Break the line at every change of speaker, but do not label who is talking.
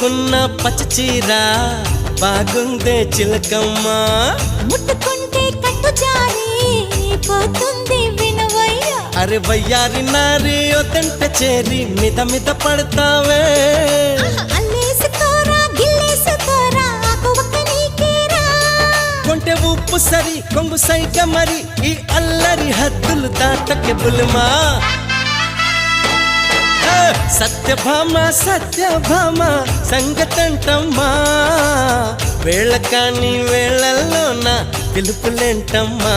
కట్టుకున్న పచ్చ చీర బాగుందే చిలకమ్మ
ముట్టుకుంటే కట్టు జారి పోతుంది వినవయ్య
అరే వయ్యారి నారి ఒదంట చేరి మిద మిద పడతావే
అల్లేసుకోరా గిల్లేసుకోరా ఆకువక్క నీకేరా
కొంటె ఉప్పు సరి కొంగు సైగ మరి ఈ అల్లరి హద్దులు దాటకే బుల్మా సత్యభామ సత్యభామ సంగతంటమ్మా వేళ కాని వేళల్లోన పిలుపులేంటమ్మా